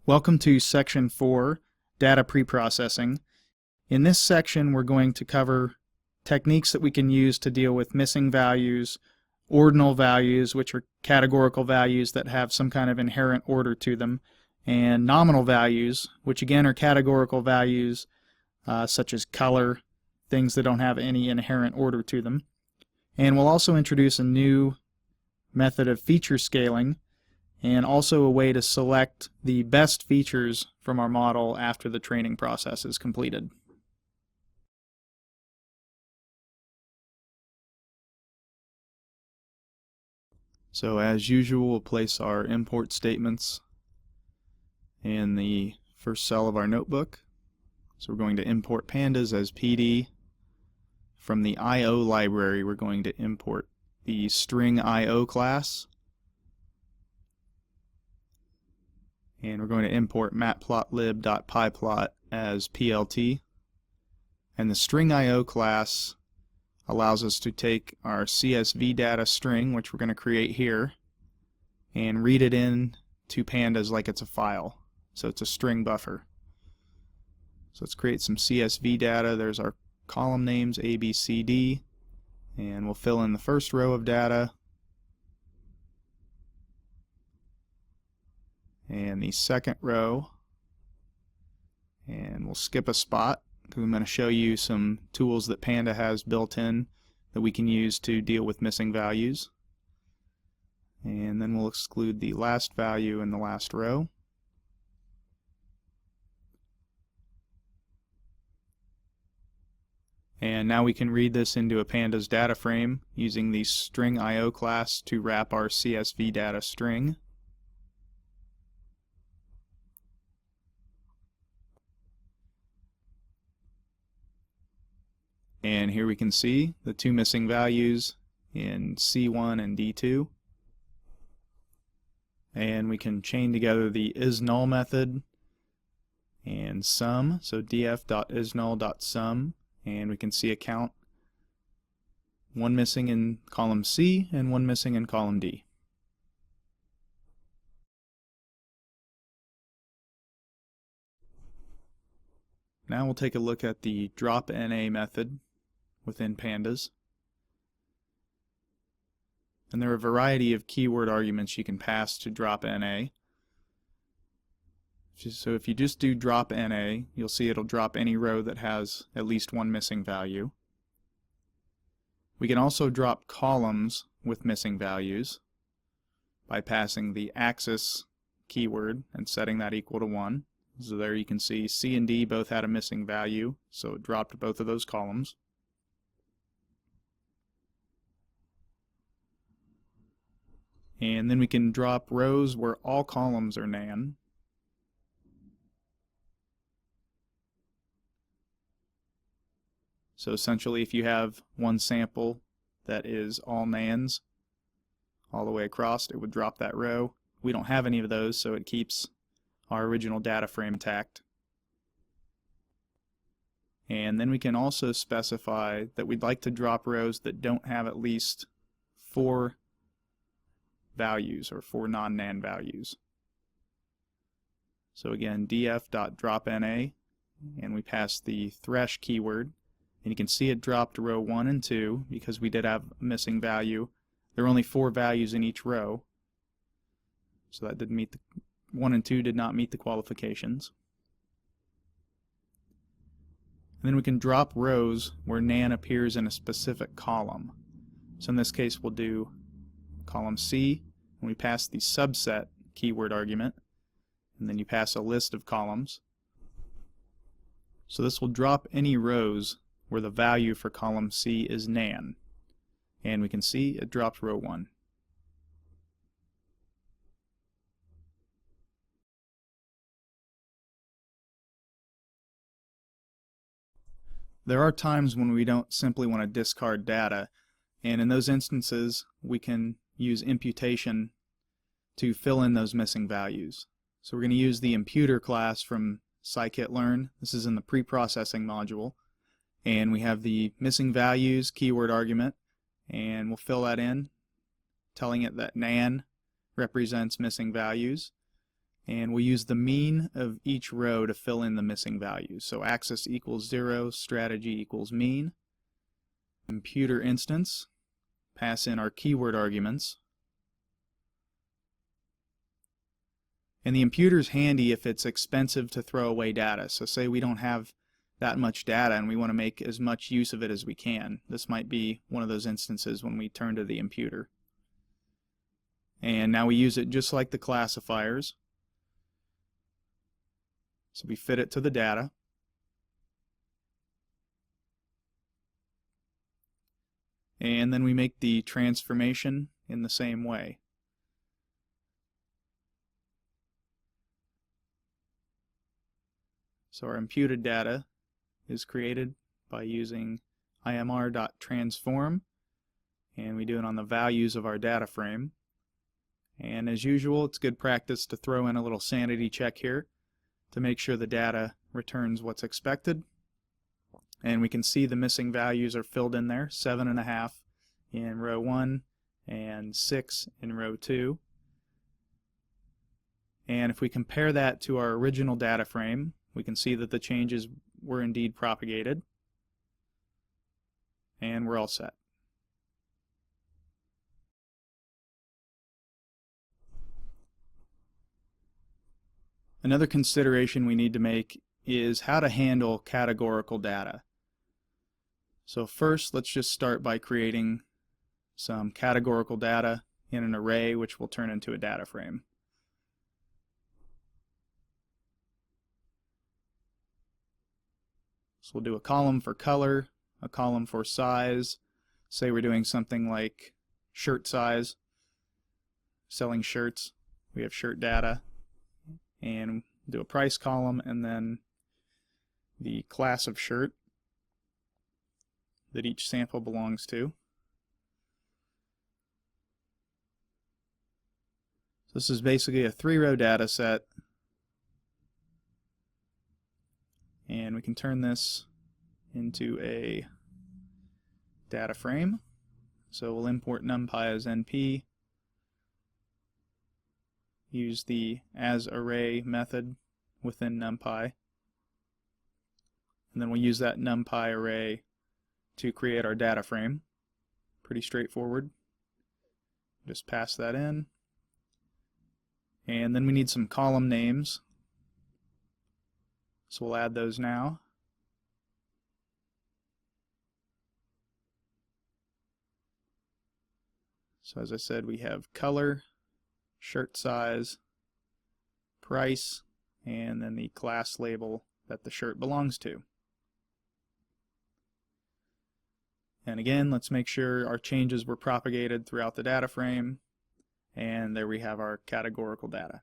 Welcome to Section 4, Data Preprocessing. In this section, we're going to cover techniques that we can use to deal with missing values, ordinal values, which are categorical values that have some kind of inherent order to them, and nominal values, which again are categorical values such as color, things that don't have any inherent order to them. And we'll also introduce a new method of feature scaling, and also a way to select the best features from our model after the training process is completed. So as usual, we'll place our import statements in the first cell of our notebook. So we're going to import pandas as PD. From the IO library, we're going to import the string IO class. And we're going to import matplotlib.pyplot as PLT. And the string IO class allows us to take our CSV data string, which we're going to create here, and read it in to pandas like it's a file. So it's a string buffer. So let's create some CSV data. There's our column names A, B, C, D, and we'll fill in the first row of data and the second row, and we'll skip a spot because I'm going to show you some tools that Panda has built in that we can use to deal with missing values. And then we'll exclude the last value in the last row. And now we can read this into a Pandas data frame using the string IO class to wrap our CSV data string. And here we can see the two missing values in C1 and D2. And we can chain together the isNull method and sum, so df.isNull.sum, and we can see a count, one missing in column C and one missing in column D. Now we'll take a look at the drop_NA method within Pandas. And there are a variety of keyword arguments you can pass to drop_NA. So if you just do drop_NA, you'll see it'll drop any row that has at least one missing value. We can also drop columns with missing values by passing the axis keyword and setting that equal to 1. So there you can see C and D both had a missing value, so it dropped both of those columns. And then we can drop rows where all columns are nan. So essentially, if you have one sample that is all nans all the way across, it would drop that row. We don't have any of those, so it keeps our original data frame intact. And then we can also specify that we'd like to drop rows that don't have at least 4 values or 4 non-nan values. So again, df.drop_NA, and we pass the thresh keyword, and you can see it dropped row 1 and 2 because we did have a missing value. There are only 4 values in each row, so that didn't meet the 1 and 2 did not meet the qualifications. And then we can drop rows where nan appears in a specific column. So in this case we'll do column C, and we pass the subset keyword argument, and then you pass a list of columns. So this will drop any rows where the value for column C is nan. And we can see it dropped row 1. There are times when we don't simply want to discard data, and in those instances we can use imputation to fill in those missing values. So we're going to use the imputer class from scikit-learn. This is in the preprocessing module, and we have the missing values keyword argument, and we'll fill that in, telling it that nan represents missing values, and we'll use the mean of each row to fill in the missing values. So axis equals 0, strategy equals mean. Computer instance, pass in our keyword arguments. And the imputer's handy if it's expensive to throw away data. So say we don't have that much data and we want to make as much use of it as we can. This might be one of those instances when we turn to the imputer. And now we use it just like the classifiers. So we fit it to the data. And then we make the transformation in the same way. So our imputed data is created by using imr.transform, and we do it on the values of our data frame. And as usual, it's good practice to throw in a little sanity check here to make sure the data returns what's expected. And we can see the missing values are filled in there, 7.5 in row 1 and 6 in row 2. And if we compare that to our original data frame, we can see that the changes were indeed propagated. And we're all set. Another consideration we need to make is how to handle categorical data. So first, let's just start by creating some categorical data in an array, which will turn into a data frame. So we'll do a column for color, a column for size. Say we're doing something like shirt size, selling shirts. We have shirt data. And do a price column, and then the class of shirt that each sample belongs to. So this is basically a 3-row data set, and we can turn this into a data frame. So we'll import numpy as np, use the asArray method within numpy, and then we'll use that numpy array to create our data frame. Pretty straightforward. Just pass that in. And then we need some column names, so we'll add those now. So as I said, we have color, shirt size, price, and then the class label that the shirt belongs to. And again, let's make sure our changes were propagated throughout the data frame, and there we have our categorical data.